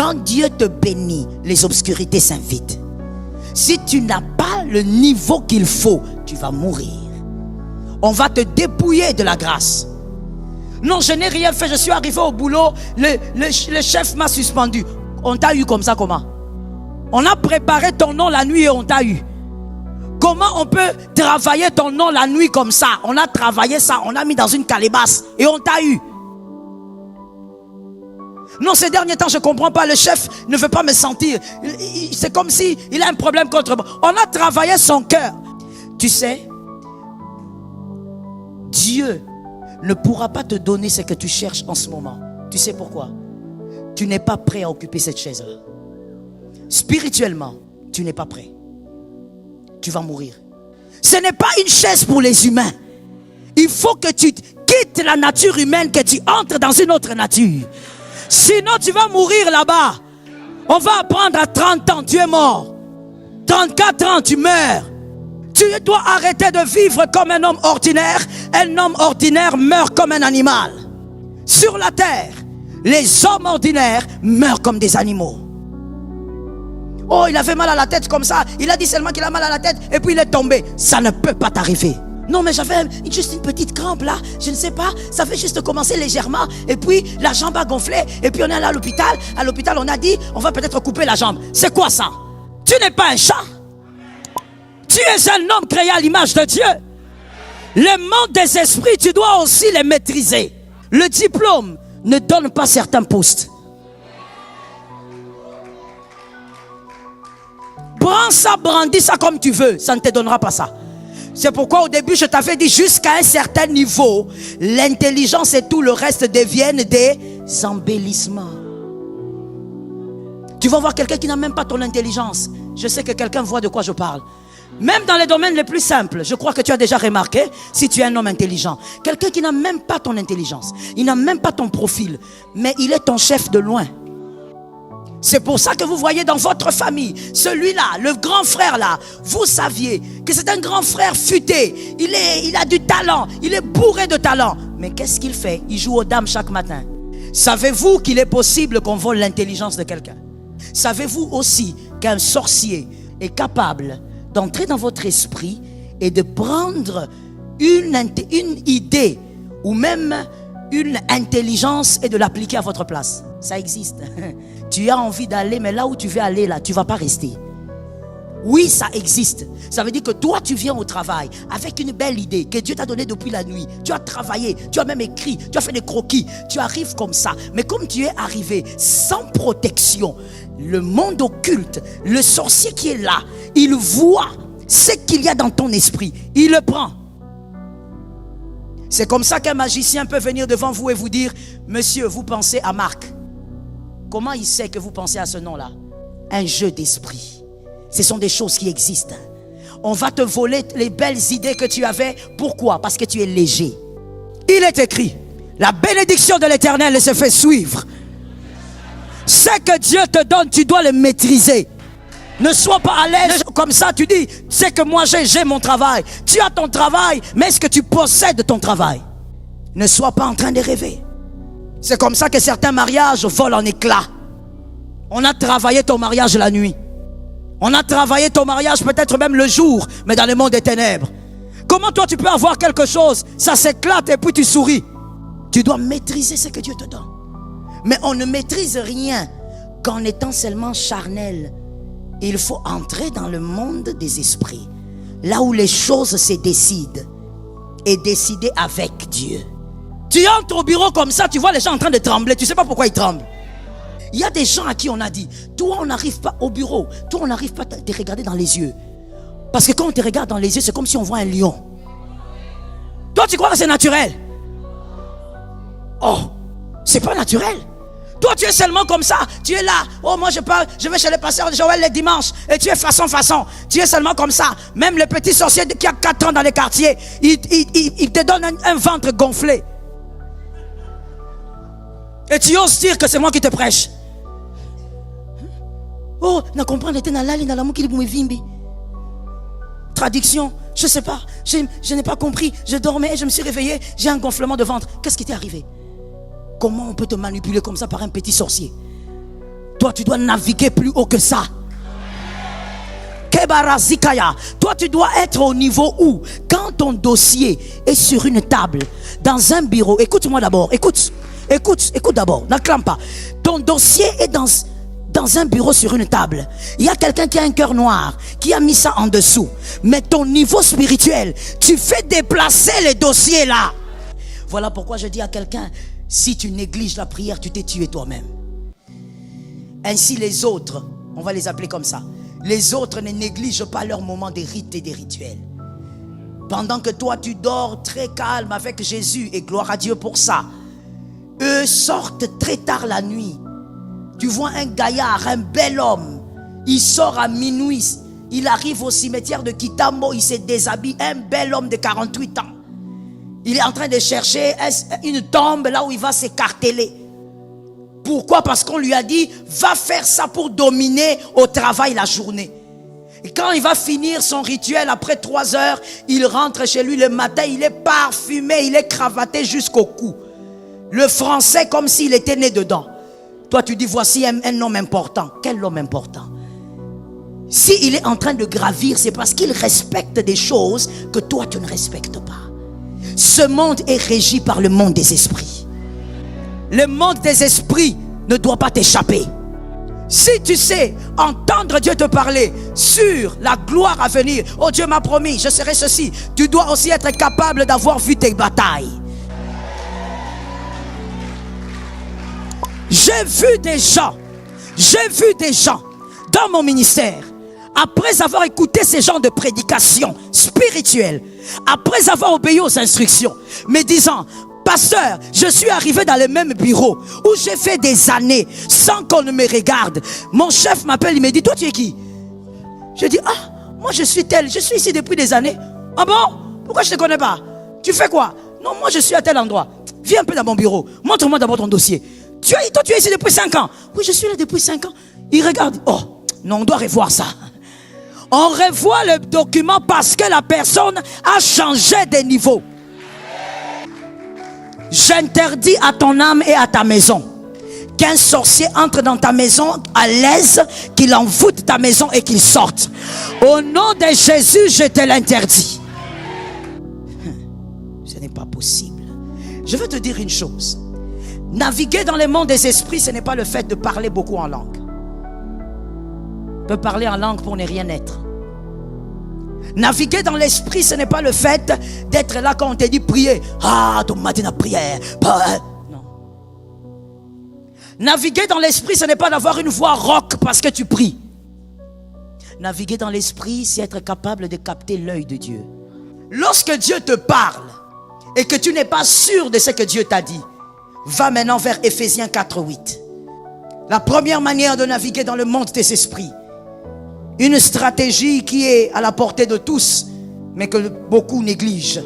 Quand Dieu te bénit, les obscurités s'invitent. Si tu n'as pas le niveau qu'il faut, tu vas mourir. On va te dépouiller de la grâce. Non, je n'ai rien fait, je suis arrivé au boulot, le chef m'a suspendu. On t'a eu comme ça, comment? On a préparé ton nom la nuit et on t'a eu. Comment on peut travailler ton nom la nuit comme ça? On a travaillé ça, on a mis dans une calebasse et on t'a eu. Non, ces derniers temps, je ne comprends pas. Le chef ne veut pas me sentir. C'est comme si il a un problème contre moi. On a travaillé son cœur. Tu sais, Dieu ne pourra pas te donner ce que tu cherches en ce moment. Tu sais pourquoi? Tu n'es pas prêt à occuper cette chaise-là. Spirituellement, tu n'es pas prêt. Tu vas mourir. Ce n'est pas une chaise pour les humains. Il faut que tu quittes la nature humaine, que tu entres dans une autre nature. Sinon, tu vas mourir là-bas. On va apprendre à 30 ans, tu es mort. 34 ans, tu meurs. Tu dois arrêter de vivre comme un homme ordinaire. Un homme ordinaire meurt comme un animal. Sur la terre, les hommes ordinaires meurent comme des animaux. Oh, il avait mal à la tête comme ça. Il a dit seulement qu'il a mal à la tête et puis il est tombé. Ça ne peut pas t'arriver. Non, mais j'avais juste une petite crampe là. Je ne sais pas. Ça fait juste commencer légèrement. Et puis la jambe a gonflé. Et puis on est allé à l'hôpital. À l'hôpital, on a dit on va peut-être couper la jambe. C'est quoi ça? Tu n'es pas un chat. Tu es un homme créé à l'image de Dieu. Le monde des esprits, tu dois aussi les maîtriser. Le diplôme ne donne pas certains postes. Prends ça, brandis ça comme tu veux. Ça ne te donnera pas ça. C'est pourquoi au début je t'avais dit jusqu'à un certain niveau, l'intelligence et tout le reste deviennent des embellissements. Tu vas voir quelqu'un qui n'a même pas ton intelligence. Je sais que quelqu'un voit de quoi je parle. Même dans les domaines les plus simples, je crois que tu as déjà remarqué, si tu es un homme intelligent, quelqu'un qui n'a même pas ton intelligence, il n'a même pas ton profil, mais il est ton chef de loin. C'est pour ça que vous voyez dans votre famille, celui-là, le grand frère là, vous saviez que c'est un grand frère futé, il a du talent, il est bourré de talent. Mais qu'est-ce qu'il fait? Il joue aux dames chaque matin. Savez-vous qu'il est possible qu'on vole l'intelligence de quelqu'un? Savez-vous aussi qu'un sorcier est capable d'entrer dans votre esprit et de prendre une idée ou même une intelligence et de l'appliquer à votre place? Ça existe. Tu as envie d'aller, mais là où tu veux aller, là, tu ne vas pas rester. Oui, ça existe. Ça veut dire que toi, tu viens au travail avec une belle idée que Dieu t'a donnée depuis la nuit. Tu as travaillé, tu as même écrit, tu as fait des croquis. Tu arrives comme ça. Mais comme tu es arrivé sans protection, le monde occulte, le sorcier qui est là, il voit ce qu'il y a dans ton esprit. Il le prend. C'est comme ça qu'un magicien peut venir devant vous et vous dire, monsieur, vous pensez à Marc. Comment il sait que vous pensez à ce nom-là? Un jeu d'esprit. Ce sont des choses qui existent. On va te voler les belles idées que tu avais. Pourquoi? Parce que tu es léger. Il est écrit, la bénédiction de l'Éternel se fait suivre. Ce que Dieu te donne, tu dois le maîtriser. Ne sois pas à l'aise comme ça, tu dis, c'est que moi j'ai mon travail. Tu as ton travail, mais est-ce que tu possèdes ton travail? Ne sois pas en train de rêver. C'est comme ça que certains mariages volent en éclats. On a travaillé ton mariage la nuit. On a travaillé ton mariage peut-être même le jour, mais dans le monde des ténèbres. Comment toi tu peux avoir quelque chose, ça s'éclate et puis tu souris? Tu dois maîtriser ce que Dieu te donne. Mais on ne maîtrise rien qu'en étant seulement charnel. Il faut entrer dans le monde des esprits, là où les choses se décident, et décider avec Dieu. Tu entres au bureau comme ça, tu vois les gens en train de trembler, tu ne sais pas pourquoi ils tremblent. Il y a des gens à qui on a dit, toi on n'arrive pas au bureau, toi on n'arrive pas à te regarder dans les yeux. Parce que quand on te regarde dans les yeux, c'est comme si on voit un lion. Toi tu crois que c'est naturel? Oh, c'est pas naturel. Toi tu es seulement comme ça, tu es là, oh moi je vais chez le pasteur Joël les dimanches, et tu es façon, tu es seulement comme ça. Même le petit sorcier qui a 4 ans dans les quartiers, il te donne un ventre gonflé. Et tu oses dire que c'est moi qui te prêche. Oh, na comprendre était dans l'ali dans l'amour qui me vimbi. Traduction, je sais pas, je n'ai pas compris. Je dormais et je me suis réveillé, j'ai un gonflement de ventre. Qu'est-ce qui t'est arrivé? Comment on peut te manipuler comme ça par un petit sorcier? Toi, tu dois naviguer plus haut que ça. Kebarazikaya. Toi, tu dois être au niveau où, quand ton dossier est sur une table, dans un bureau, écoute-moi d'abord, écoute d'abord, n'acclame pas. Ton dossier est dans un bureau sur une table. Il y a quelqu'un qui a un cœur noir, qui a mis ça en dessous. Mais ton niveau spirituel, tu fais déplacer les dossiers là. Voilà pourquoi je dis à quelqu'un, si tu négliges la prière, tu t'es tué toi-même. Ainsi les autres, on va les appeler comme ça, les autres ne négligent pas leur moment des rites et des rituels. Pendant que toi tu dors très calme avec Jésus, et gloire à Dieu pour ça, eux sortent très tard la nuit. Tu vois un gaillard, un bel homme, il sort à minuit, il arrive au cimetière de Kitambo, il se déshabille, un bel homme de 48 ans. Il est en train de chercher une tombe là où il va s'écarteler. Pourquoi? Parce qu'on lui a dit, va faire ça pour dominer au travail la journée. Et quand il va finir son rituel, après 3 heures, il rentre chez lui le matin, il est parfumé, il est cravaté jusqu'au cou. Le français comme s'il était né dedans. Toi tu dis, voici un homme important. Quel homme important? S'il est en train de gravir, c'est parce qu'il respecte des choses que toi tu ne respectes pas. Ce monde est régi par le monde des esprits. Le monde des esprits ne doit pas t'échapper. Si tu sais entendre Dieu te parler sur la gloire à venir, oh Dieu m'a promis, je serai ceci. Tu dois aussi être capable d'avoir vu tes batailles. J'ai vu des gens dans mon ministère, après avoir écouté ces genres de prédications spirituelles, après avoir obéi aux instructions, me disant, pasteur, je suis arrivé dans le même bureau où j'ai fait des années sans qu'on ne me regarde. Mon chef m'appelle, il me dit, toi tu es qui? Je dis, ah, moi je suis tel, je suis ici depuis des années. Ah bon? Pourquoi je ne te connais pas? Tu fais quoi? Non, moi je suis à tel endroit. Viens un peu dans mon bureau, montre-moi d'abord ton dossier. Toi tu es ici depuis 5 ans. Oui, je suis là depuis 5 ans. Il regarde, oh, non, on doit revoir ça. On revoit le document parce que la personne a changé de niveau. J'interdis à ton âme et à ta maison qu'un sorcier entre dans ta maison à l'aise, qu'il envoûte ta maison et qu'il sorte. Au nom de Jésus, je te l'interdis. Ce n'est pas possible. Je veux te dire une chose. Naviguer dans le monde des esprits, ce n'est pas le fait de parler beaucoup en langue. On peut parler en langue pour ne rien être. Naviguer dans l'esprit, ce n'est pas le fait d'être là quand on te dit prier. Ah, ton matin à prière. Non. Naviguer dans l'esprit, ce n'est pas d'avoir une voix rauque parce que tu pries. Naviguer dans l'esprit, c'est être capable de capter l'œil de Dieu. Lorsque Dieu te parle et que tu n'es pas sûr de ce que Dieu t'a dit, va maintenant vers Éphésiens 4:8. La première manière de naviguer dans le monde des esprits. Une stratégie qui est à la portée de tous, mais que beaucoup négligent.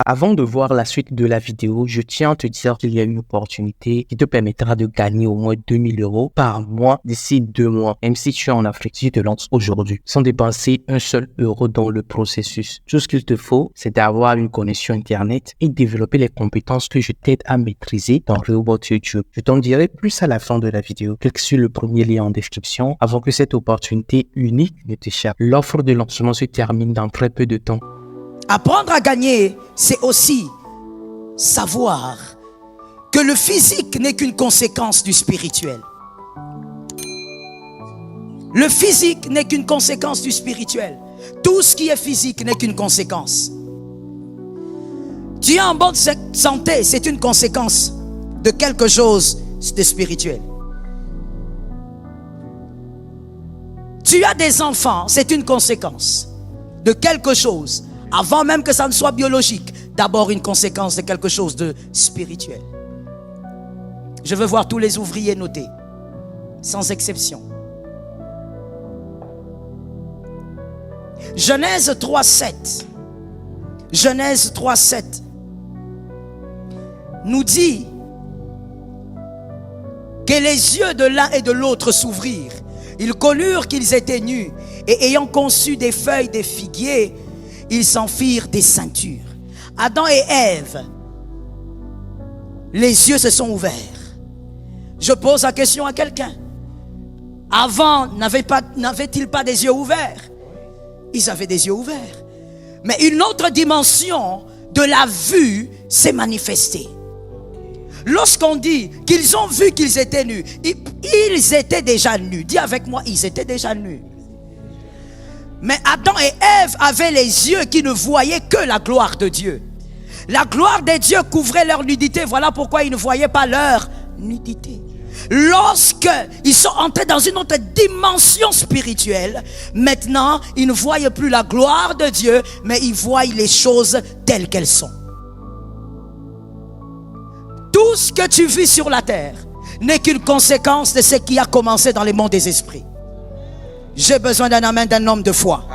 Avant de voir la suite de la vidéo, je tiens à te dire qu'il y a une opportunité qui te permettra de gagner au moins 2000 € par mois d'ici 2 mois. Même si tu es en Afrique, je te lance aujourd'hui, sans dépenser un seul euro dans le processus. Tout ce qu'il te faut, c'est d'avoir une connexion Internet et développer les compétences que je t'aide à maîtriser dans Rehoboth YouTube. Je t'en dirai plus à la fin de la vidéo. Clique sur le premier lien en description avant que cette opportunité unique ne t'échappe. L'offre de lancement se termine dans très peu de temps. Apprendre à gagner, c'est aussi savoir que le physique n'est qu'une conséquence du spirituel. Le physique n'est qu'une conséquence du spirituel. Tout ce qui est physique n'est qu'une conséquence. Tu es en bonne santé, c'est une conséquence de quelque chose de spirituel. Tu as des enfants, c'est une conséquence de quelque chose. Avant même que ça ne soit biologique, d'abord une conséquence de quelque chose de spirituel. Je veux voir tous les ouvriers notés, sans exception. Genèse 3:7. Genèse 3:7 nous dit que les yeux de l'un et de l'autre s'ouvrirent. Ils connurent qu'ils étaient nus et ayant conçu des feuilles de figuier, ils s'en firent des ceintures. Adam et Ève les yeux se sont ouverts. Je pose la question à quelqu'un. Avant, n'avaient-ils pas des yeux ouverts? Ils avaient des yeux ouverts. Mais une autre dimension de la vue s'est manifestée. Lorsqu'on dit qu'ils ont vu qu'ils étaient nus, ils étaient déjà nus. Dis avec moi, ils étaient déjà nus. Mais Adam et Ève avaient les yeux qui ne voyaient que la gloire de Dieu. La gloire de Dieu couvrait leur nudité. Voilà pourquoi ils ne voyaient pas leur nudité. Lorsqu'ils sont entrés dans une autre dimension spirituelle, maintenant, ils ne voient plus la gloire de Dieu, mais ils voient les choses telles qu'elles sont. Tout ce que tu vis sur la terre n'est qu'une conséquence de ce qui a commencé dans les mondes des esprits. J'ai besoin d'un amen d'un homme de foi.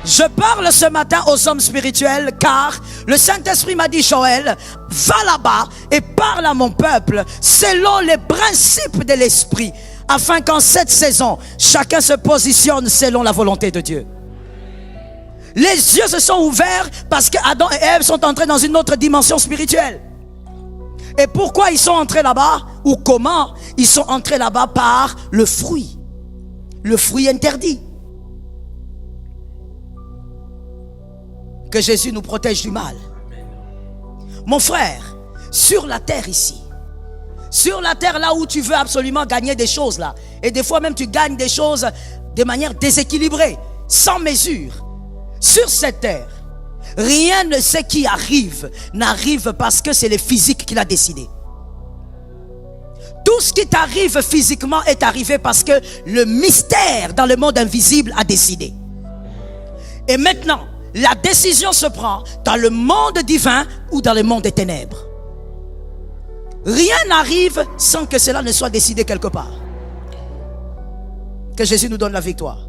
Je parle ce matin aux hommes spirituels car le Saint-Esprit m'a dit, Joël, va là-bas et parle à mon peuple selon les principes de l'esprit, afin qu'en cette saison, chacun se positionne selon la volonté de Dieu. Les yeux se sont ouverts parce que Adam et Ève sont entrés dans une autre dimension spirituelle. Et pourquoi ils sont entrés là-bas? Ou comment? Ils sont entrés là-bas par le fruit interdit. Que Jésus nous protège du mal. Mon frère, sur la terre ici, sur la terre là où tu veux absolument gagner des choses là, et des fois même tu gagnes des choses de manière déséquilibrée, sans mesure, sur cette terre, rien de ce qui arrive n'arrive parce que c'est le physique qui l'a décidé. Tout ce qui t'arrive physiquement est arrivé parce que le mystère dans le monde invisible a décidé. Et maintenant, la décision se prend dans le monde divin ou dans le monde des ténèbres. Rien n'arrive sans que cela ne soit décidé quelque part. Que Jésus nous donne la victoire.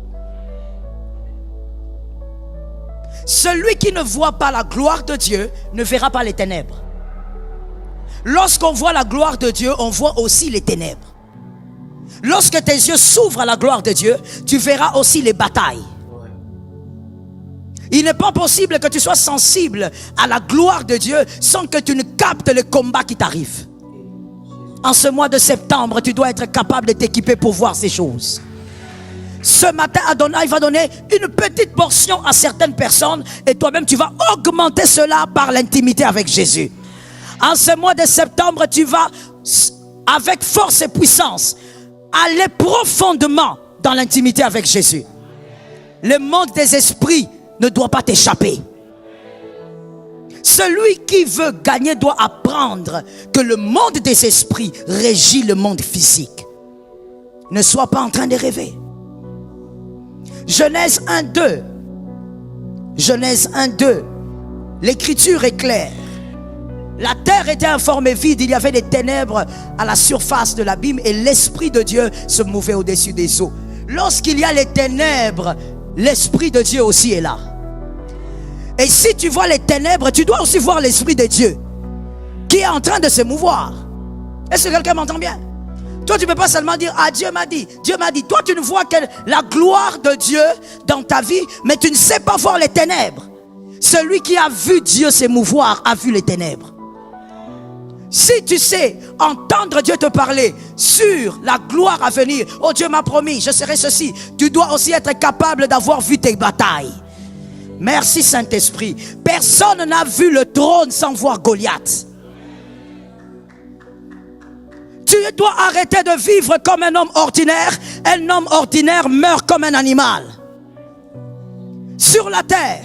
Celui qui ne voit pas la gloire de Dieu ne verra pas les ténèbres. Lorsqu'on voit la gloire de Dieu, on voit aussi les ténèbres. Lorsque tes yeux s'ouvrent à la gloire de Dieu, tu verras aussi les batailles. Il n'est pas possible que tu sois sensible à la gloire de Dieu sans que tu ne captes le combat qui t'arrive. En ce mois de septembre, tu dois être capable de t'équiper pour voir ces choses. Ce matin, Adonai va donner une petite portion à certaines personnes et toi-même, tu vas augmenter cela par l'intimité avec Jésus. En ce mois de septembre, tu vas, avec force et puissance, aller profondément dans l'intimité avec Jésus. Le monde des esprits ne doit pas t'échapper. Celui qui veut gagner doit apprendre que le monde des esprits régit le monde physique. Ne sois pas en train de rêver. Genèse 1:2. Genèse 1:2. L'écriture est claire. La terre était informée vide, il y avait des ténèbres à la surface de l'abîme et l'Esprit de Dieu se mouvait au-dessus des eaux. Lorsqu'il y a les ténèbres, l'Esprit de Dieu aussi est là. Et si tu vois les ténèbres, tu dois aussi voir l'Esprit de Dieu qui est en train de se mouvoir. Est-ce que quelqu'un m'entend bien? Toi, tu ne peux pas seulement dire, ah, Dieu m'a dit, Dieu m'a dit. Toi, tu ne vois que la gloire de Dieu dans ta vie, mais tu ne sais pas voir les ténèbres. Celui qui a vu Dieu se mouvoir a vu les ténèbres. Si tu sais entendre Dieu te parler sur la gloire à venir, oh Dieu m'a promis, je serai ceci, tu dois aussi être capable d'avoir vu tes batailles. Merci Saint-Esprit. Personne n'a vu le trône sans voir Goliath. Tu dois arrêter de vivre comme un homme ordinaire. Un homme ordinaire meurt comme un animal. Sur la terre,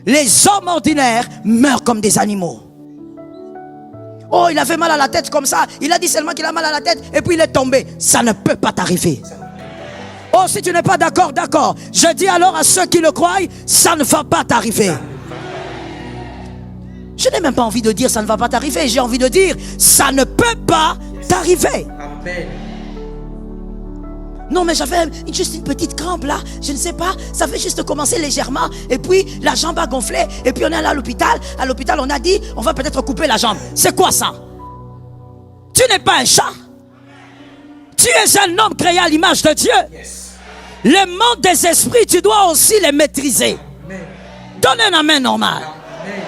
les hommes ordinaires meurent comme des animaux. Oh, il avait mal à la tête comme ça. Il a dit seulement qu'il a mal à la tête et puis il est tombé. Ça ne peut pas t'arriver. Oh, si tu n'es pas d'accord, d'accord. Je dis alors à ceux qui le croient, ça ne va pas t'arriver. Je n'ai même pas envie de dire ça ne va pas t'arriver. J'ai envie de dire ça ne peut pas t'arriver. Amen. Non, mais j'avais juste une petite crampe là. Je ne sais pas. Ça fait juste commencer légèrement. Et puis la jambe a gonflé. Et puis on est allé à l'hôpital. À l'hôpital, on a dit on va peut-être couper la jambe. C'est quoi ça? Tu n'es pas un chat. Tu es un homme créé à l'image de Dieu. Yes. Le monde des esprits, tu dois aussi les maîtriser. Donne un amen normal. Amen.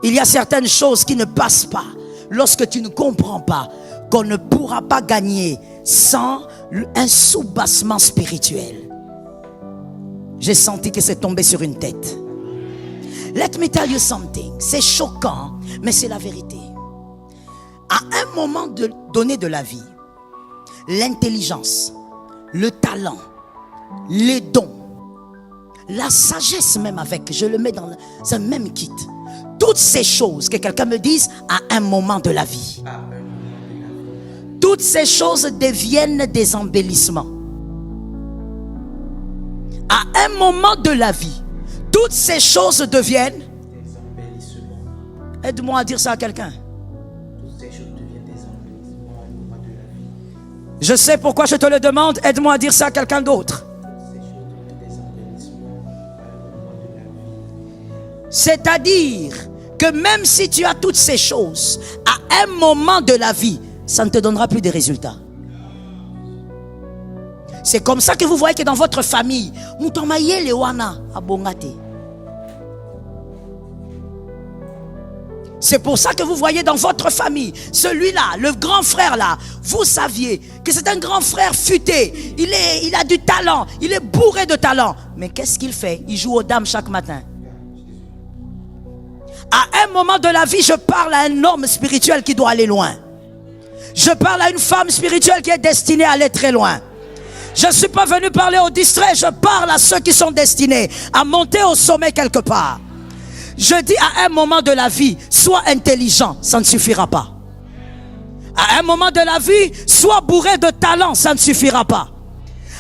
Il y a certaines choses qui ne passent pas lorsque tu ne comprends pas qu'on ne pourra pas gagner sans un soubassement spirituel. J'ai senti que c'est tombé sur une tête. Let me tell you something. C'est choquant, mais c'est la vérité. À un moment donné de la vie, l'intelligence, le talent, les dons, la sagesse même avec, je le mets dans un même kit. Toutes ces choses, que quelqu'un me dise, à un moment de la vie. Toutes ces choses deviennent des embellissements. À un moment de la vie, toutes ces choses deviennent des embellissements. Aide-moi à dire ça à quelqu'un. Toutes ces choses deviennent des embellissements à un moment de la vie. Je sais pourquoi je te le demande. Aide-moi à dire ça à quelqu'un d'autre. C'est-à-dire que même si tu as toutes ces choses, à un moment de la vie, ça ne te donnera plus de résultats. C'est comme ça que vous voyez que dans votre famille, c'est pour ça que vous voyez dans votre famille, celui-là, le grand frère là, vous saviez que c'est un grand frère futé, il a du talent, il est bourré de talent. Mais qu'est-ce qu'il fait? Il joue aux dames chaque matin. À un moment de la vie, je parle à un homme spirituel qui doit aller loin. Je parle à une femme spirituelle qui est destinée à aller très loin. Je ne suis pas venu parler aux distraits, je parle à ceux qui sont destinés à monter au sommet quelque part. Je dis à un moment de la vie, sois intelligent, ça ne suffira pas. À un moment de la vie, sois bourré de talent, ça ne suffira pas.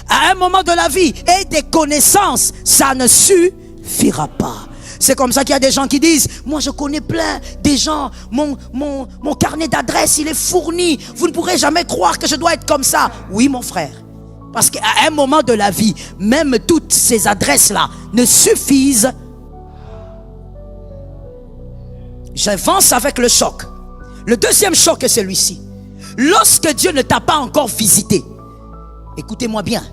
À un moment de la vie, aie des connaissances, ça ne suffira pas. C'est comme ça qu'il y a des gens qui disent, moi je connais plein des gens, mon carnet d'adresse il est fourni, vous ne pourrez jamais croire que je dois être comme ça. Oui mon frère, parce qu'à un moment de la vie, même toutes ces adresses là ne suffisent. J'avance avec le choc. Le deuxième choc est celui-ci. Lorsque Dieu ne t'a pas encore visité, écoutez-moi bien,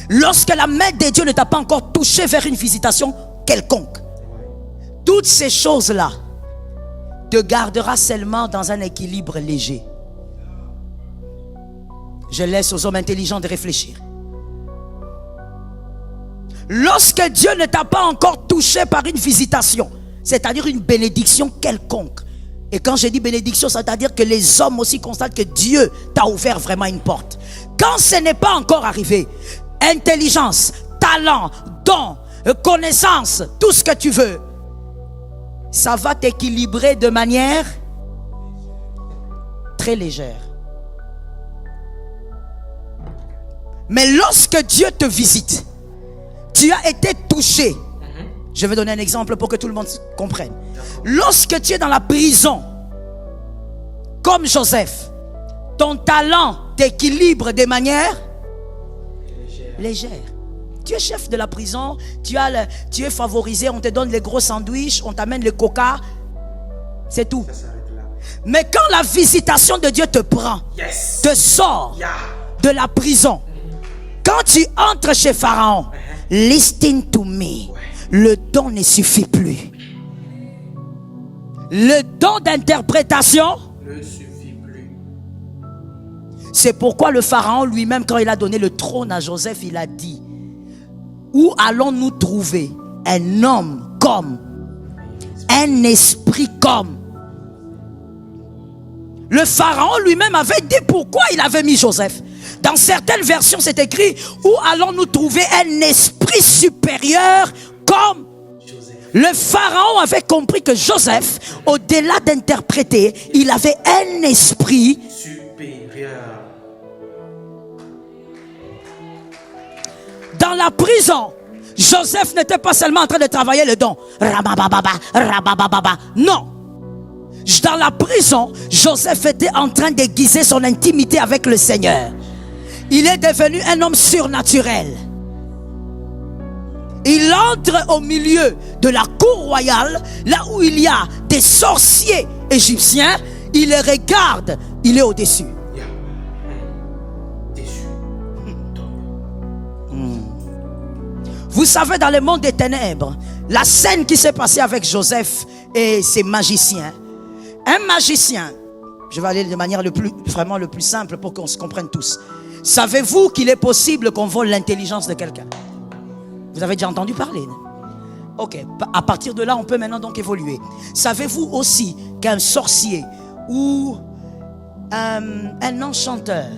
lorsque la main de Dieu ne t'a pas encore touché vers une visitation quelconque, toutes ces choses-là te gardera seulement dans un équilibre léger. Je laisse aux hommes intelligents de réfléchir. Lorsque Dieu ne t'a pas encore touché par une visitation, c'est-à-dire une bénédiction quelconque. Et quand je dis bénédiction, c'est-à-dire que les hommes aussi constatent que Dieu t'a ouvert vraiment une porte. Quand ce n'est pas encore arrivé, intelligence, talent, don, connaissance, tout ce que tu veux, ça va t'équilibrer de manière très légère. Mais lorsque Dieu te visite, tu as été touché. Je vais donner un exemple pour que tout le monde comprenne. Lorsque tu es dans la prison, comme Joseph, ton talent t'équilibre de manière légère. Tu es chef de la prison, tu es favorisé, on te donne les gros sandwichs, on t'amène le coca, c'est tout. Mais quand la visitation de Dieu te prend, te sort de la prison, quand tu entres chez Pharaon, listen to me, le don ne suffit plus. Le don d'interprétation ne suffit plus. C'est pourquoi le Pharaon lui-même, quand il a donné le trône à Joseph, il a dit: où allons-nous trouver un homme comme, un esprit comme? Le Pharaon lui-même avait dit pourquoi il avait mis Joseph. Dans certaines versions, c'est écrit: où allons-nous trouver un esprit supérieur comme Joseph? Le Pharaon avait compris que Joseph, au-delà d'interpréter, il avait un esprit supérieur. Dans la prison, Joseph n'était pas seulement en train de travailler le don. Non. Dans la prison, Joseph était en train d'aiguiser son intimité avec le Seigneur. Il est devenu un homme surnaturel. Il entre au milieu de la cour royale, là où il y a des sorciers égyptiens. Il les regarde, il est au-dessus. Vous savez, dans le monde des ténèbres, la scène qui s'est passée avec Joseph et ses magiciens. Un magicien, je vais aller de manière vraiment le plus simple pour qu'on se comprenne tous. Savez-vous qu'il est possible qu'on vole l'intelligence de quelqu'un? Vous avez déjà entendu parler? Ok, à partir de là, on peut maintenant donc évoluer. Savez-vous aussi qu'un sorcier ou un enchanteur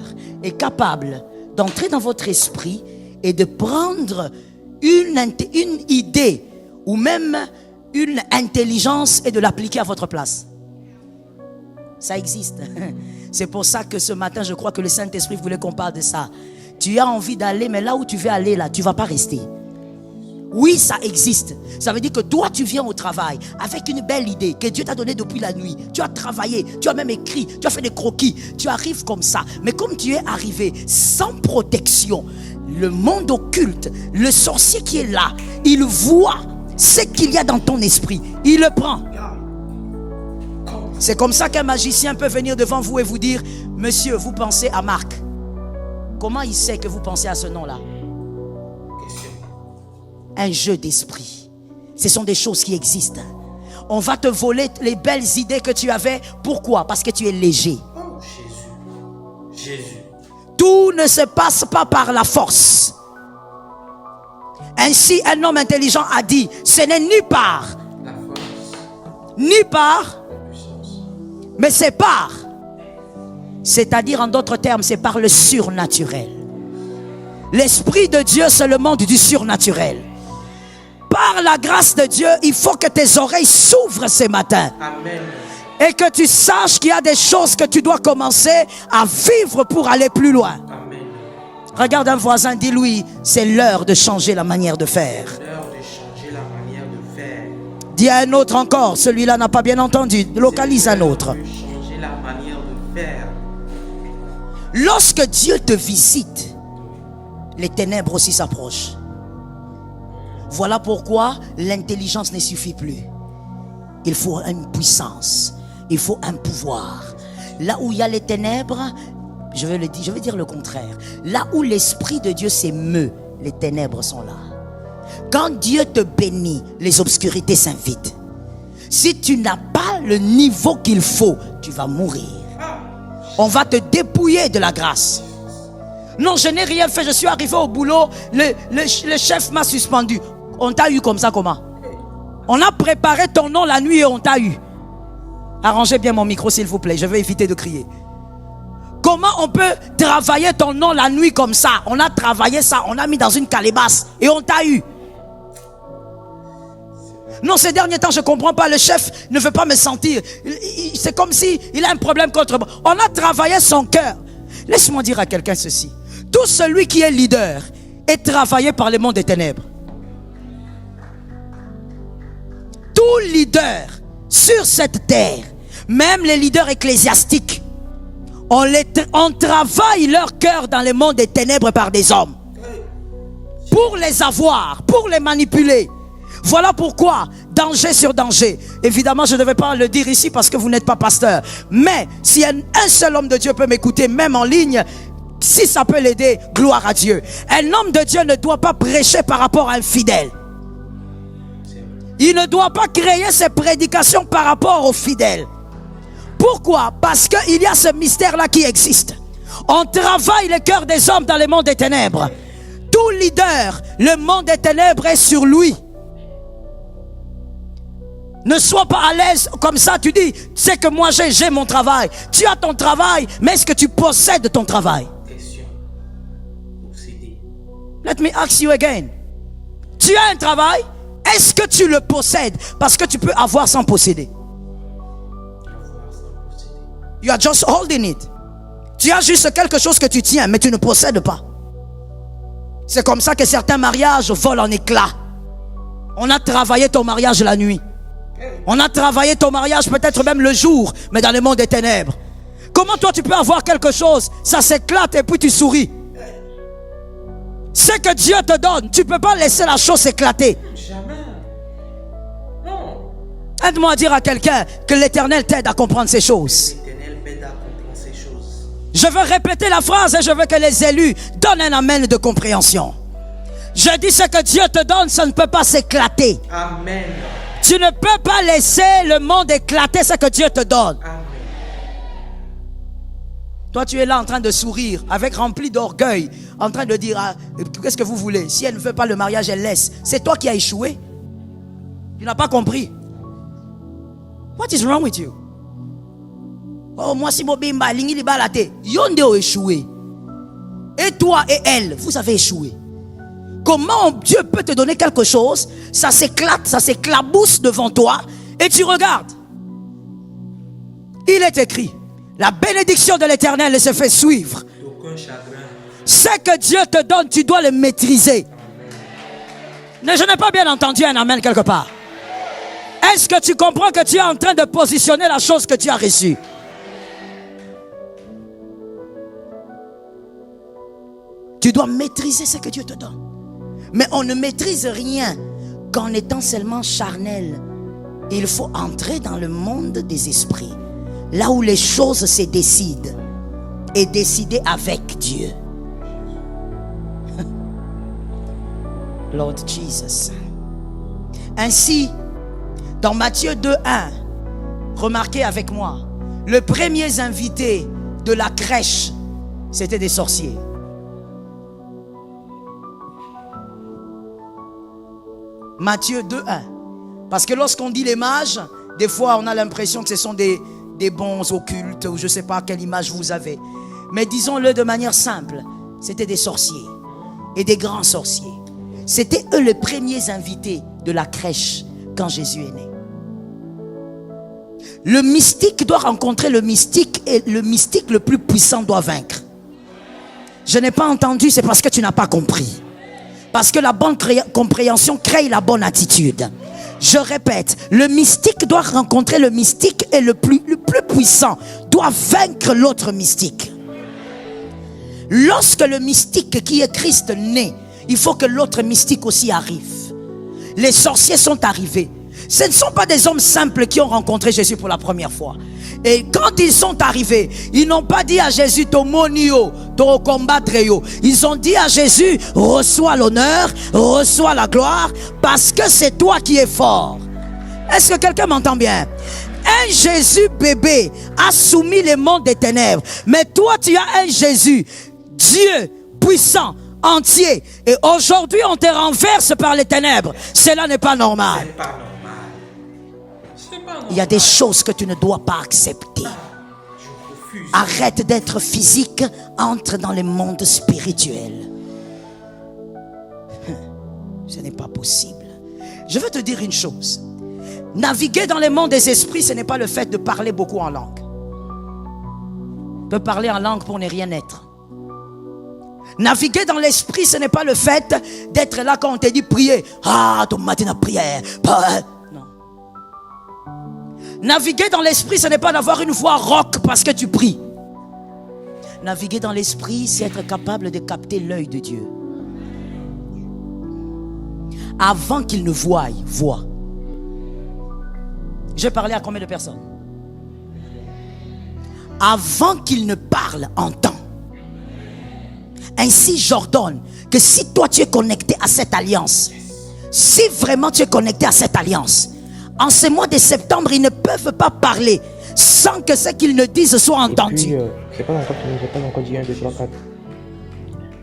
est capable d'entrer dans votre esprit et de prendre une idée ou même une intelligence et de l'appliquer à votre place? Ça existe. C'est pour ça que ce matin, je crois que le Saint-Esprit voulait qu'on parle de ça. Tu as envie d'aller, mais là où tu veux aller, là, tu ne vas pas rester. Oui, ça existe. Ça veut dire que toi, tu viens au travail avec une belle idée que Dieu t'a donnée depuis la nuit. Tu as travaillé, tu as même écrit, tu as fait des croquis. Tu arrives comme ça. Mais comme tu es arrivé sans protection, le monde occulte, le sorcier qui est là, il voit ce qu'il y a dans ton esprit. Il le prend. C'est comme ça qu'un magicien peut venir devant vous et vous dire: monsieur, vous pensez à Marc. Comment il sait que vous pensez à ce nom-là? Un jeu d'esprit. Ce sont des choses qui existent. On va te voler les belles idées que tu avais. Pourquoi? Parce que tu es léger. Oh, Jésus. Tout ne se passe pas par la force. Ainsi, un homme intelligent a dit: ce n'est ni par La force. ni par, La puissance. mais c'est par. C'est-à-dire, en d'autres termes, c'est par le surnaturel. L'Esprit de Dieu, c'est le monde du surnaturel. Par la grâce de Dieu, il faut que tes oreilles s'ouvrent ce matin. Amen. Et que tu saches qu'il y a des choses que tu dois commencer à vivre pour aller plus loin. Amen. Regarde un voisin, dis-lui: c'est l'heure de changer la manière de faire. L'heure de changer la manière de faire. Dis à un autre encore, celui-là n'a pas bien entendu, localise un autre. De changer la manière de faire. Lorsque Dieu te visite, les ténèbres aussi s'approchent. Voilà pourquoi l'intelligence ne suffit plus. Il faut une puissance, il faut un pouvoir. Là où il y a les ténèbres, je vais dire le contraire. Là où l'Esprit de Dieu s'émeut, les ténèbres sont là. Quand Dieu te bénit, les obscurités s'invitent. Si tu n'as pas le niveau qu'il faut, tu vas mourir. On va te dépouiller de la grâce. Non, je n'ai rien fait, je suis arrivé au boulot, le chef m'a suspendu. On t'a eu comme ça, comment? On a préparé ton nom la nuit et on t'a eu. Arrangez bien mon micro s'il vous plaît, je vais éviter de crier. Comment on peut travailler ton nom la nuit comme ça? On a travaillé ça, on a mis dans une calebasse et on t'a eu. Non, ces derniers temps, je ne comprends pas. Le chef ne veut pas me sentir. C'est comme si il a un problème contre moi. On a travaillé son cœur. Laisse-moi dire à quelqu'un ceci. Tout celui qui est leader est travaillé par le monde des ténèbres. Tout leader sur cette terre, même les leaders ecclésiastiques, on travaille leur cœur dans le monde des ténèbres par des hommes. Pour les avoir, pour les manipuler. Voilà pourquoi, danger sur danger. Évidemment, je ne devais pas le dire ici parce que vous n'êtes pas pasteur. Mais si un seul homme de Dieu peut m'écouter, même en ligne, si ça peut l'aider, gloire à Dieu. Un homme de Dieu ne doit pas prêcher par rapport à un fidèle. Il ne doit pas créer ses prédications par rapport aux fidèles. Pourquoi? Parce qu'il y a ce mystère-là qui existe. On travaille le cœur des hommes dans le monde des ténèbres. Tout leader, le monde des ténèbres est sur lui. Ne sois pas à l'aise comme ça, tu dis, c'est que moi j'ai mon travail. Tu as ton travail, mais est-ce que tu possèdes ton travail? Question. Posséder. Let me ask you again. Tu as un travail, est-ce que tu le possèdes? Parce que tu peux avoir sans posséder. You are just holding it. Tu as juste quelque chose que tu tiens, mais tu ne possèdes pas. C'est comme ça que certains mariages volent en éclats. On a travaillé ton mariage la nuit. On a travaillé ton mariage peut-être même le jour, mais dans le monde des ténèbres. Comment toi tu peux avoir quelque chose, ça s'éclate et puis tu souris? Ce que Dieu te donne, tu ne peux pas laisser la chose s'éclater. Jamais. Non. Aide-moi à dire à quelqu'un que l'Éternel t'aide à comprendre ces choses. L'Éternel m'aide à comprendre ces choses. Je veux répéter la phrase et je veux que les élus donnent un amen de compréhension. Je dis ce que Dieu te donne, ça ne peut pas s'éclater. Amen. Tu ne peux pas laisser le monde éclater ce que Dieu te donne. Toi, tu es là en train de sourire, avec rempli d'orgueil, en train de dire, ah, qu'est-ce que vous voulez? Si elle ne veut pas le mariage, elle laisse. C'est toi qui as échoué. Tu n'as pas compris. What is wrong with you? Oh, moi, si Mobimba, Lingi Libalate, Yonde a échoué. Et toi et elle, vous avez échoué. Comment Dieu peut te donner quelque chose? Ça s'éclate, ça s'éclabousse devant toi, et tu regardes. Il est écrit, la bénédiction de l'Éternel se fait suivre. Ce que Dieu te donne, tu dois le maîtriser. Je n'ai pas bien entendu un amen quelque part. Est-ce que tu comprends que tu es en train de positionner la chose que tu as reçue? Tu dois maîtriser ce que Dieu te donne. Mais on ne maîtrise rien qu'en étant seulement charnel. Il faut entrer dans le monde des esprits. Là où les choses se décident. Et décider avec Dieu. Lord Jesus. Ainsi, dans Matthieu 2:1, remarquez avec moi, le premier invité de la crèche, c'était des sorciers. Matthieu 2:1. Parce que lorsqu'on dit les mages, des fois on a l'impression que ce sont des bons occultes ou je ne sais pas quelle image vous avez. Mais disons-le de manière simple, c'était des sorciers et des grands sorciers. C'était eux les premiers invités de la crèche quand Jésus est né. Le mystique doit rencontrer le mystique et le mystique le plus puissant doit vaincre. Je n'ai pas entendu, c'est parce que tu n'as pas compris. Parce que la bonne compréhension crée la bonne attitude. Je répète, le mystique doit rencontrer le mystique et le plus puissant doit vaincre l'autre mystique. Lorsque le mystique qui est Christ naît, il faut que l'autre mystique aussi arrive. Les sorciers sont arrivés. Ce ne sont pas des hommes simples qui ont rencontré Jésus pour la première fois. Et quand ils sont arrivés, ils n'ont pas dit à Jésus, Tomonio, to combattre yo. Ils ont dit à Jésus, reçois l'honneur, reçois la gloire, parce que c'est toi qui es fort. Est-ce que quelqu'un m'entend bien? Un Jésus bébé a soumis les mondes des ténèbres. Mais toi, tu as un Jésus, Dieu puissant, entier. Et aujourd'hui, on te renverse par les ténèbres. Cela n'est pas normal. Il y a des choses que tu ne dois pas accepter. Arrête d'être physique, entre dans les mondes spirituels. Ce n'est pas possible. Je veux te dire une chose. Naviguer dans les mondes des esprits, ce n'est pas le fait de parler beaucoup en langue. On peut parler en langue pour ne rien être. Naviguer dans l'esprit, ce n'est pas le fait d'être là quand on te dit prier. Ah, ton matin à prière. Non. Naviguer dans l'esprit, ce n'est pas d'avoir une voix rock parce que tu pries. Naviguer dans l'esprit, c'est être capable de capter l'œil de Dieu. Avant qu'il ne voie, vois. Je parlais à combien de personnes? Avant qu'il ne parle, entends. Ainsi j'ordonne que si toi tu es connecté à cette alliance, si vraiment tu es connecté à cette alliance, en ce mois de septembre, ils ne peuvent pas parler sans que ce qu'ils ne disent soit entendu. C'est pas encore fini, j'ai pas encore dit 1, 2, 3, 4.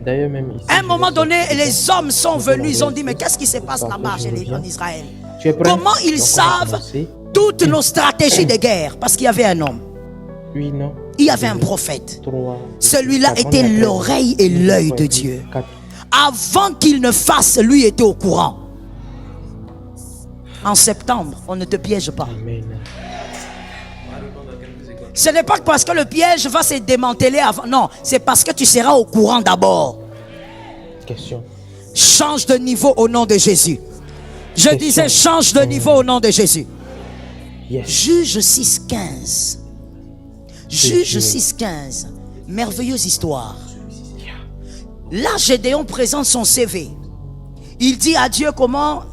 D'ailleurs, même ici, à un moment donné, les hommes sont venus, ils ont dit, mais qu'est-ce qui se passe là-bas en Israël? Comment ils savent toutes nos stratégies de guerre? Parce qu'il y avait un homme. Oui, non. Il y avait un prophète. Celui-là était l'oreille et l'œil de Dieu. Avant qu'il ne fasse, lui était au courant. En septembre, on ne te piège pas. Amen. Ce n'est pas parce que le piège va se démanteler avant. Non, c'est parce que tu seras au courant d'abord. Question. Change de niveau au nom de Jésus. Je disais change de niveau au nom de Jésus. Yes. Juge 6:15. Juge 6:15. Merveilleuse histoire. Là, Gédéon présente son CV. Il dit à Dieu comment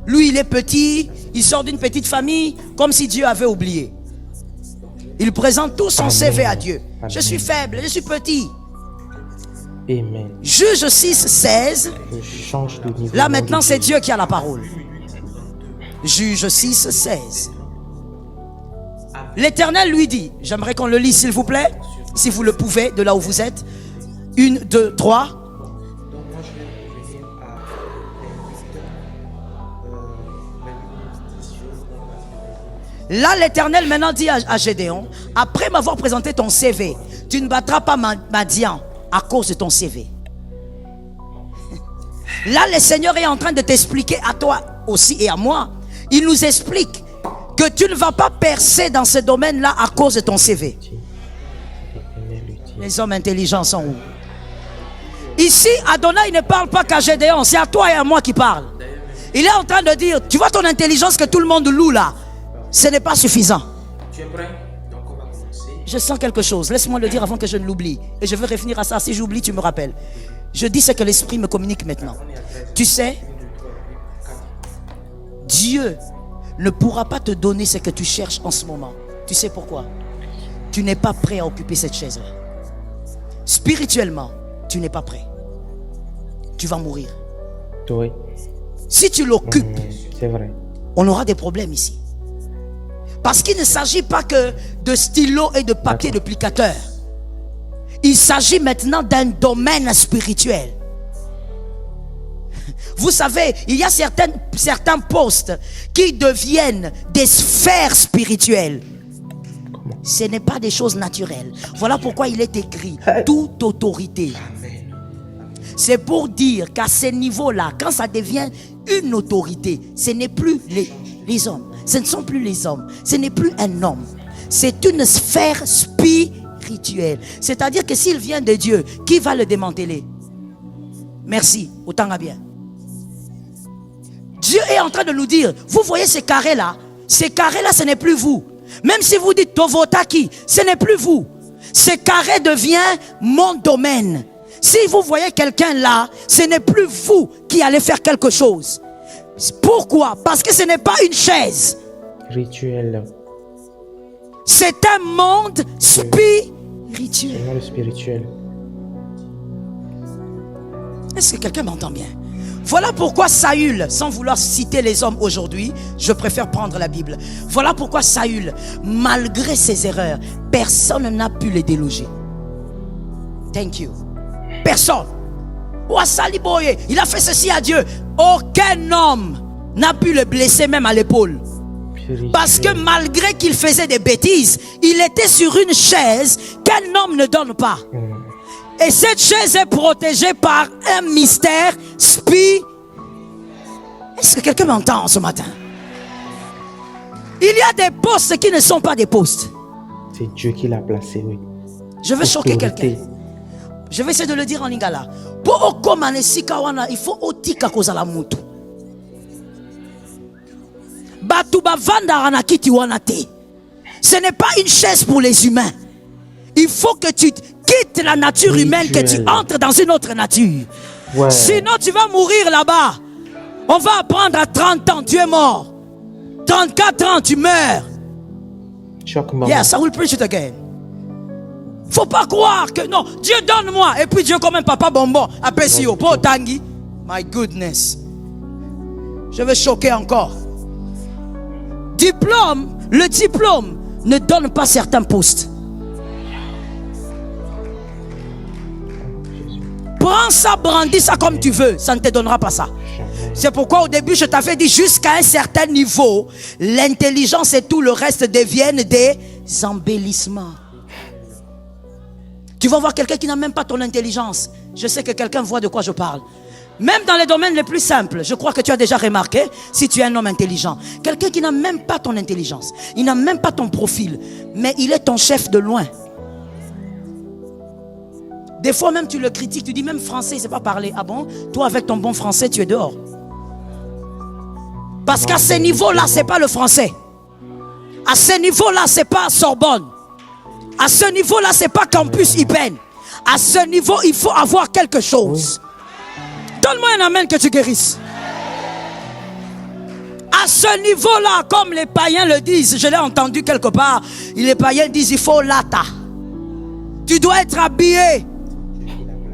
lui il est petit, il sort d'une petite famille, comme si Dieu avait oublié. Il présente tout son CV à Dieu. Amen. Je suis faible, je suis petit. Amen. Juge 6:16. Là maintenant c'est Dieu qui a la parole. Juge 6, 16. L'Éternel lui dit, j'aimerais qu'on le lise s'il vous plaît, si vous le pouvez, de là où vous êtes. 1, 2, 3. Donc moi je vais venir à 28, Là, l'Éternel maintenant dit à Gédéon, après m'avoir présenté ton CV, tu ne battras pas Madian à cause de ton CV. Là, le Seigneur est en train de t'expliquer à toi aussi et à moi. Il nous explique que tu ne vas pas percer dans ce domaine-là à cause de ton CV. Les hommes intelligents sont où? Ici, Adonai ne parle pas qu'à Gédéon, c'est à toi et à moi qui parle. Il est en train de dire, tu vois ton intelligence que tout le monde loue là, ce n'est pas suffisant. tu es prêt? Donc on va commencer. Je sens quelque chose, laisse-moi le dire avant que je ne l'oublie. Et je veux revenir à ça, si j'oublie, tu me rappelles. Je dis ce que l'Esprit me communique maintenant. Tu sais, Dieu ne pourra pas te donner ce que tu cherches en ce moment. Tu sais pourquoi? Tu n'es pas prêt à occuper cette chaise-là. Spirituellement, tu n'es pas prêt. Tu vas mourir. Oui. Si tu l'occupes, C'est vrai. on aura des problèmes ici. Parce qu'il ne s'agit pas que de stylo et de papier duplicateur. Il s'agit maintenant d'un domaine spirituel. Vous savez, il y a certains postes qui deviennent des sphères spirituelles. Ce n'est pas des choses naturelles. Voilà pourquoi il est écrit toute autorité. C'est pour dire qu'à ce niveau-là, quand ça devient une autorité, ce n'est plus les hommes. Ce ne sont plus les hommes. Ce n'est plus un homme. C'est une sphère spirituelle. C'est-à-dire que s'il vient de Dieu, qui va le démanteler? Merci, autant à bien. Dieu est en train de nous dire, vous voyez ces carrés-là, ce n'est plus vous. Même si vous dites Tovotaki, ce n'est plus vous. Ce carré devient mon domaine. Si vous voyez quelqu'un là, ce n'est plus vous qui allez faire quelque chose. Pourquoi? Parce que ce n'est pas une chaise. Rituel. C'est un monde spirituel. C'est le spirituel. Est-ce que quelqu'un m'entend bien? Voilà pourquoi Saül, sans vouloir citer les hommes aujourd'hui, je préfère prendre la Bible. Voilà pourquoi Saül, malgré ses erreurs, personne n'a pu les déloger. Thank you. Personne. Il a fait ceci à Dieu. Aucun homme n'a pu le blesser même à l'épaule. Parce que malgré qu'il faisait des bêtises, il était sur une chaise qu'un homme ne donne pas. Et cette chaise est protégée par un mystère spirituel. Est-ce que quelqu'un m'entend ce matin? Il y a des postes qui ne sont pas des postes. C'est Dieu qui l'a placé, oui. Je veux choquer quelqu'un. Je vais essayer de le dire en lingala. Il faut otika kozala mutu. Batu bavanda anakiti wanate. Ce n'est pas une chaise pour les humains. Il faut que tu quittes la nature humaine, que tu entres dans une autre nature. Ouais. Sinon, tu vas mourir là-bas. On va apprendre à 30 ans, tu es mort. 34 ans, tu meurs. Choc, maman. Yes, I will preach it again. Faut pas croire que non, Dieu donne-moi. Et puis Dieu comme un papa bonbon. Apesio, po tangi. My goodness. Je vais choquer encore. Diplôme, le diplôme ne donne pas certains postes. Prends ça, brandis ça comme tu veux, ça ne te donnera pas ça. C'est pourquoi au début je t'avais dit jusqu'à un certain niveau, l'intelligence et tout le reste deviennent des embellissements. Tu vas voir quelqu'un qui n'a même pas ton intelligence. Je sais que quelqu'un voit de quoi je parle. Même dans les domaines les plus simples, je crois que tu as déjà remarqué, si tu es un homme intelligent, quelqu'un qui n'a même pas ton intelligence, il n'a même pas ton profil, mais il est ton chef de loin. Des fois même tu le critiques, tu dis même français, il ne sait pas parler. Ah bon? Toi avec ton bon français, tu es dehors. Parce qu'à ce niveau-là, ce n'est pas le français. À ce niveau-là, ce n'est pas Sorbonne. À ce niveau-là, ce n'est pas Campus Ipen. À ce niveau, il faut avoir quelque chose. Donne-moi un amen que tu guérisses. À ce niveau-là, comme les païens le disent, je l'ai entendu quelque part, les païens disent il faut lata. Tu dois être habillé.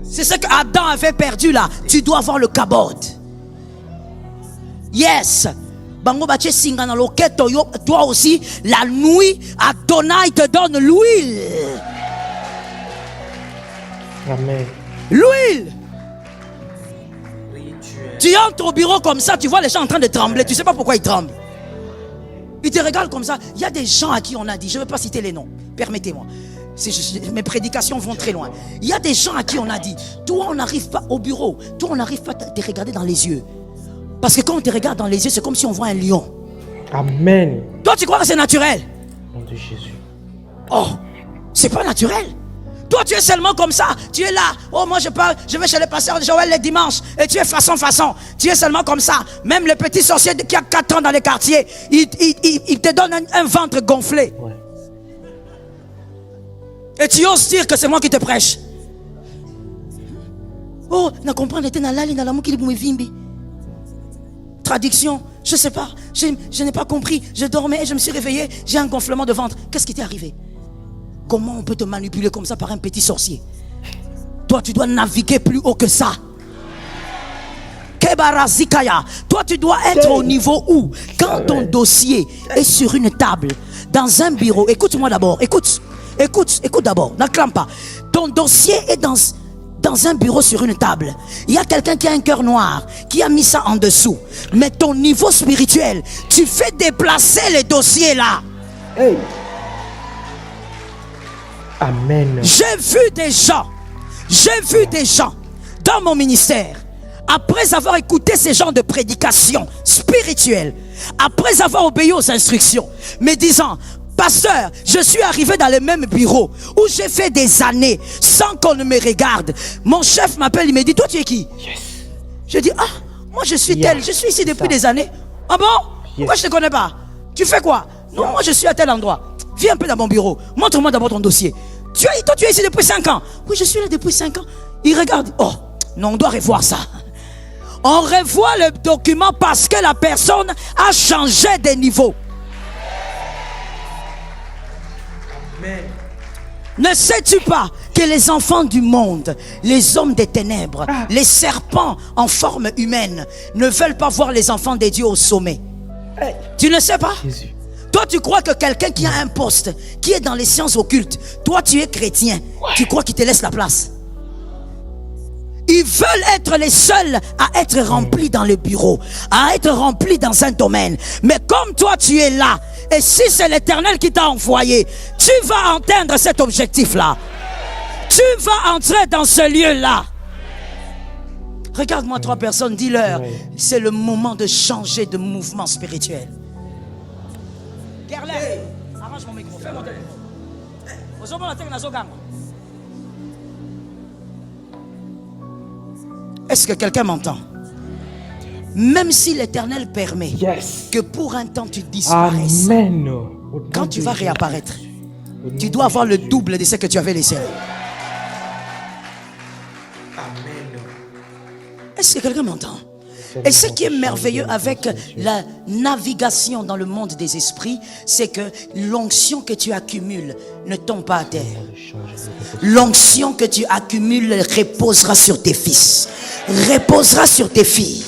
C'est ce qu'Adam avait perdu là. Tu dois avoir le kabod. Yes. bango batie singa na loketo yo, toi aussi la nuit Adonai te donne l'huile. Amen. L'huile. Oui, Tu entres au bureau comme ça, tu vois les gens en train de trembler, tu sais pas pourquoi ils tremblent. Ils te regardent comme ça. Il y a des gens à qui on a dit, je ne vais pas citer les noms, permettez-moi. Mes prédications vont très loin. Il y a des gens à qui on a dit, toi on n'arrive pas au bureau, toi on n'arrive pas à te regarder dans les yeux. Parce que quand on te regarde dans les yeux, c'est comme si on voit un lion. Amen. Toi tu crois que c'est naturel? Nom de Jésus. Oh, c'est pas naturel. Toi tu es seulement comme ça. Tu es là. Oh moi je parle, je vais chez le pasteur de Joël les dimanches. Et tu es façon. Tu es seulement comme ça. Même le petit sorcier qui a 4 ans dans les quartiers, il te donne un ventre gonflé. Ouais. Et tu oses dire que c'est moi qui te prêche. Oh, na comprendre était dans la ligne dans l'amour qui me vimbi. Traduction, je sais pas. Je n'ai pas compris. Je dormais et je me suis réveillé. J'ai un gonflement de ventre. Qu'est-ce qui t'est arrivé? Comment on peut te manipuler comme ça par un petit sorcier? Toi, tu dois naviguer plus haut que ça. Kebarazikaya. Toi, tu dois être au niveau où, quand ton dossier est sur une table, dans un bureau, écoute-moi d'abord, écoute d'abord, n'acclame pas. Ton dossier est dans un bureau sur une table. Il y a quelqu'un qui a un cœur noir, qui a mis ça en dessous. Mais ton niveau spirituel, tu fais déplacer les dossiers là. Hey. Amen. J'ai vu des gens dans mon ministère, après avoir écouté ces genres de prédications spirituelles, après avoir obéi aux instructions, me disant, pasteur, je suis arrivé dans le même bureau où j'ai fait des années sans qu'on ne me regarde. Mon chef m'appelle, il me dit, toi tu es qui? Yes. Je dis, ah, moi je suis tel, je suis ici depuis des années. Ah bon? Pourquoi je ne te connais pas? Tu fais quoi? Non, moi je suis à tel endroit. Viens un peu dans mon bureau, montre-moi d'abord ton dossier. Toi tu es ici depuis 5 ans. Oui, je suis là depuis 5 ans. Il regarde, oh, non, on doit revoir ça. On revoit le document parce que la personne a changé de niveau. Amen. Ne sais-tu pas que les enfants du monde, les hommes des ténèbres, les serpents en forme humaine ne veulent pas voir les enfants des dieux au sommet? Tu ne sais pas? Jésus. Toi tu crois que quelqu'un qui a un poste, qui est dans les sciences occultes, toi tu es chrétien, tu crois qu'il te laisse la place? Ils veulent être les seuls à être remplis dans le bureau, à être remplis dans un domaine. Mais comme toi tu es là, et si c'est l'Éternel qui t'a envoyé, tu vas atteindre cet objectif-là. Tu vas entrer dans ce lieu-là. Regarde-moi 3 personnes, dis-leur, c'est le moment de changer de mouvement spirituel. Gerlin, arrange mon micro, fais mon téléphone. Est-ce que quelqu'un m'entend? Même si l'Éternel permet que pour un temps tu disparaisses, Amen. quand tu vas réapparaître, tu dois avoir le double de ce que tu avais laissé. Amen. Est-ce que quelqu'un m'entend? Et ce qui est merveilleux avec la navigation dans le monde des esprits, c'est que l'onction que tu accumules ne tombe pas à terre. L'onction que tu accumules reposera sur tes fils, reposera sur tes filles.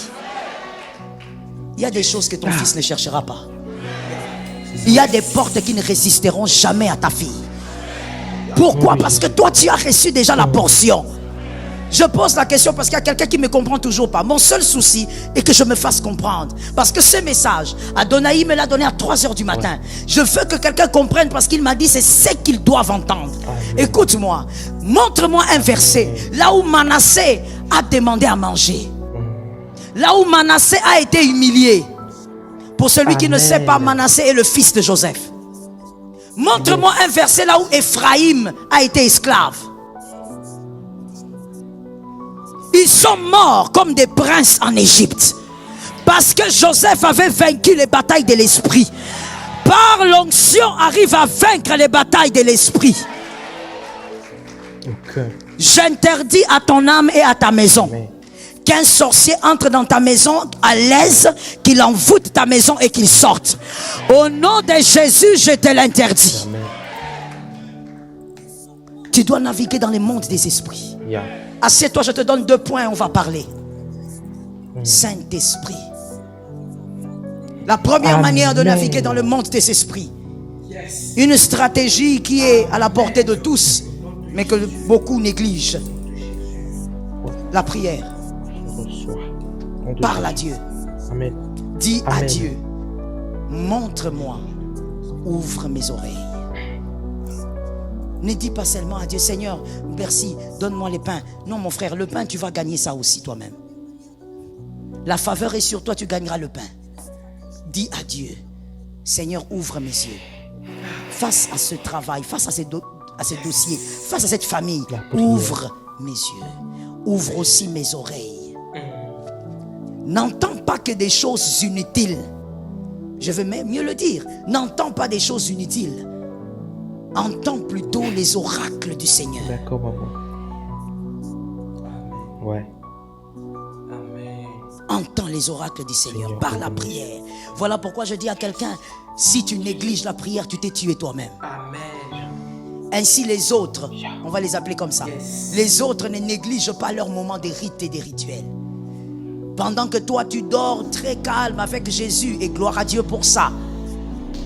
Il y a des choses que ton fils ne cherchera pas. Il y a des portes qui ne résisteront jamais à ta fille. Pourquoi? Parce que toi tu as reçu déjà la portion. Je pose la question parce qu'il y a quelqu'un qui ne me comprend toujours pas. Mon seul souci est que je me fasse comprendre. Parce que ce message, Adonai me l'a donné à 3h du matin. Je veux que quelqu'un comprenne parce qu'il m'a dit c'est ce qu'ils doivent entendre. Écoute-moi, montre-moi un verset. Là où Manassé a demandé à manger. Là où Manassé a été humilié. Pour celui qui ne sait pas, Manassé est le fils de Joseph. Montre-moi un verset là où Ephraïm a été esclave. Ils sont morts comme des princes en Égypte. Parce que Joseph avait vaincu les batailles de l'esprit. Par l'onction, arrive à vaincre les batailles de l'esprit. J'interdis à ton âme et à ta maison qu'un sorcier entre dans ta maison à l'aise, qu'il envoûte ta maison et qu'il sorte. Au nom de Jésus, je te l'interdis. Tu dois naviguer dans le monde des esprits. Assieds-toi, je te donne 2 points, on va parler. Saint-Esprit. La première manière de Amen. naviguer dans le monde des esprits. Yes. Une stratégie qui est à la portée de tous, mais que beaucoup négligent. La prière. Je reçois. Nom de Parle à Jésus. Dieu. Amen. Dis à Amen. Dieu, montre-moi, ouvre mes oreilles. Ne dis pas seulement à Dieu, Seigneur, merci, donne-moi les pains. Non, mon frère, le pain, tu vas gagner ça aussi toi-même. La faveur est sur toi, tu gagneras le pain. Dis à Dieu, Seigneur, ouvre mes yeux. Face à ce travail, face à ces dossiers, face à cette famille, La prière. ouvre mes yeux. Ouvre aussi mes oreilles. N'entends pas que des choses inutiles. Je veux même mieux le dire. N'entends pas des choses inutiles. Entends plutôt les oracles du Seigneur. D'accord, maman. Ouais. Amen. Entends les oracles du Seigneur Seigneur, par la ouvre mes prière. Voilà pourquoi je dis à quelqu'un, si tu négliges la prière, tu t'es tué toi-même. Amen. Ainsi les autres, on va les appeler comme ça. Yes. Les autres ne négligent pas leur moment des rites et des rituels. Pendant que toi tu dors très calme avec Jésus, et gloire à Dieu pour ça,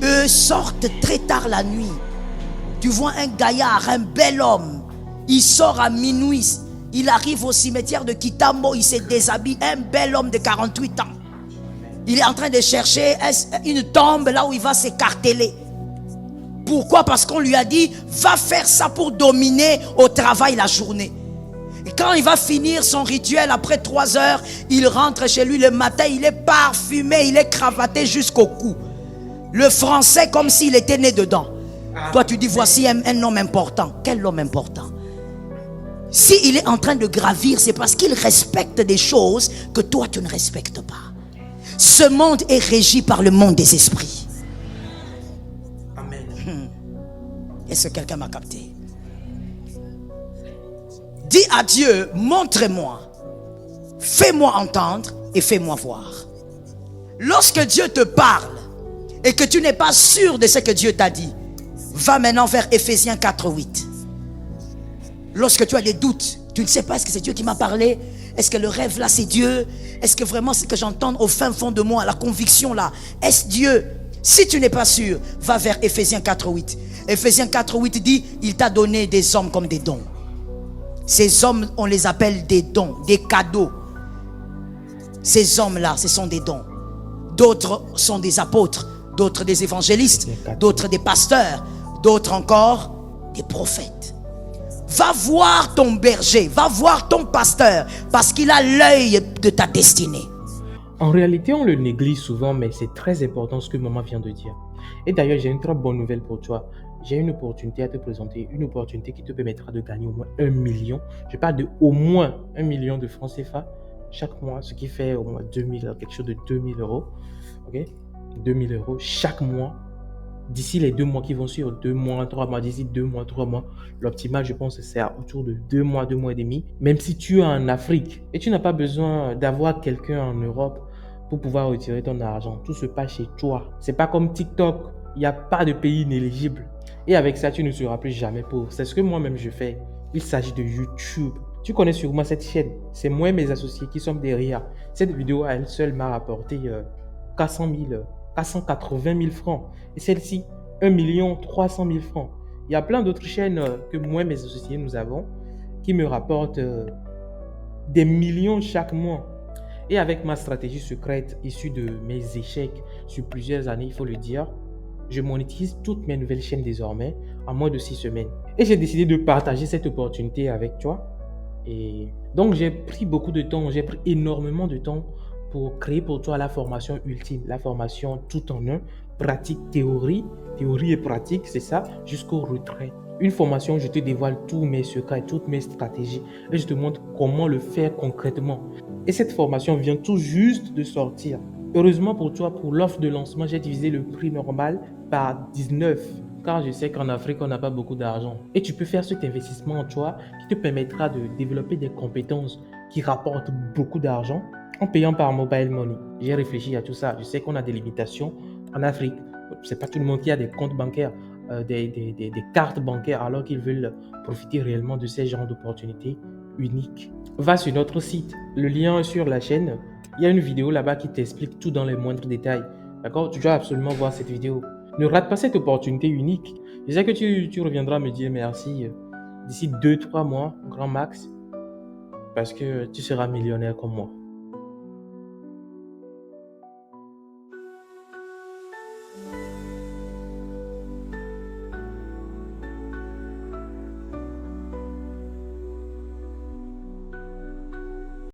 eux sortent très tard la nuit. Tu vois un gaillard, un bel homme, il sort à minuit, il arrive au cimetière de Kitambo, il se déshabille, un bel homme de 48 ans. Il est en train de chercher une tombe là où il va s'écarteler. Pourquoi? Parce qu'on lui a dit, va faire ça pour dominer au travail la journée. Et quand il va finir son rituel, après 3 heures, il rentre chez lui le matin, il est parfumé, il est cravaté jusqu'au cou. Le français comme s'il était né dedans. Toi tu dis, voici un homme important. Quel homme important? S'il est en train de gravir, c'est parce qu'il respecte des choses que toi tu ne respectes pas. Ce monde est régi par le monde des esprits. Amen. Est-ce que quelqu'un m'a capté? Dis à Dieu, montre-moi, fais-moi entendre et fais-moi voir. Lorsque Dieu te parle et que tu n'es pas sûr de ce que Dieu t'a dit, va maintenant vers Ephésiens 4:8. Lorsque tu as des doutes, tu ne sais pas, est-ce que c'est Dieu qui m'a parlé? Est-ce que le rêve là c'est Dieu? Est-ce que vraiment c'est que j'entends au fin fond de moi, la conviction là, est-ce Dieu? Si tu n'es pas sûr, va vers Ephésiens 4:8. Ephésiens 4:8 dit, il t'a donné des hommes comme des dons. Ces hommes, on les appelle des dons, des cadeaux. Ces hommes-là, ce sont des dons. D'autres sont des apôtres, d'autres des évangélistes, d'autres des pasteurs, d'autres encore des prophètes. Va voir ton berger, va voir ton pasteur, parce qu'il a l'œil de ta destinée. En réalité, on le néglige souvent, mais c'est très important ce que maman vient de dire. Et d'ailleurs, j'ai une très bonne nouvelle pour toi. J'ai une opportunité à te présenter, une opportunité qui te permettra de gagner au moins 1 million. Je parle de au moins 1 million de francs CFA chaque mois, ce qui fait au moins 2000, quelque chose de 2000 euros. Ok? 2000 euros chaque mois. D'ici les 2 mois qui vont suivre, 2 mois, 3 mois, d'ici 2 mois, 3 mois, l'optimal, je pense, c'est autour de 2 mois, 2 mois et demi. Même si tu es en Afrique et tu n'as pas besoin d'avoir quelqu'un en Europe pour pouvoir retirer ton argent. Tout se passe chez toi. C'est pas comme TikTok. Il n'y a pas de pays inéligible. Et avec ça, tu ne seras plus jamais pauvre. C'est ce que moi-même je fais. Il s'agit de YouTube. Tu connais sûrement cette chaîne. C'est moi et mes associés qui sommes derrière. Cette vidéo à elle seule m'a rapporté 480 000 francs. Et celle-ci, 1 300 000 francs. Il y a plein d'autres chaînes que moi et mes associés nous avons qui me rapportent des millions chaque mois. Et avec ma stratégie secrète issue de mes échecs sur plusieurs années, il faut le dire, je monétise toutes mes nouvelles chaînes désormais en moins de 6 semaines. Et j'ai décidé de partager cette opportunité avec toi. Et donc j'ai pris beaucoup de temps, j'ai pris énormément de temps pour créer pour toi la formation ultime, la formation tout en un, pratique, théorie et pratique, c'est ça, jusqu'au retrait. Une formation où je te dévoile tous mes secrets, toutes mes stratégies et je te montre comment le faire concrètement. Et cette formation vient tout juste de sortir. Heureusement pour toi, pour l'offre de lancement, j'ai divisé le prix normal par 19, car je sais qu'en Afrique, on n'a pas beaucoup d'argent. Et tu peux faire cet investissement en toi qui te permettra de développer des compétences qui rapportent beaucoup d'argent en payant par mobile money. J'ai réfléchi à tout ça. Je sais qu'on a des limitations en Afrique. C'est pas tout le monde qui a des comptes bancaires, des cartes bancaires, alors qu'ils veulent profiter réellement de ces genres d'opportunités uniques. Va sur notre site. Le lien est sur la chaîne. Il y a une vidéo là-bas qui t'explique tout dans les moindres détails. D'accord? Tu dois absolument voir cette vidéo. Ne rate pas cette opportunité unique. Je sais que tu reviendras me dire merci d'ici 2-3 mois, grand max, parce que tu seras millionnaire comme moi.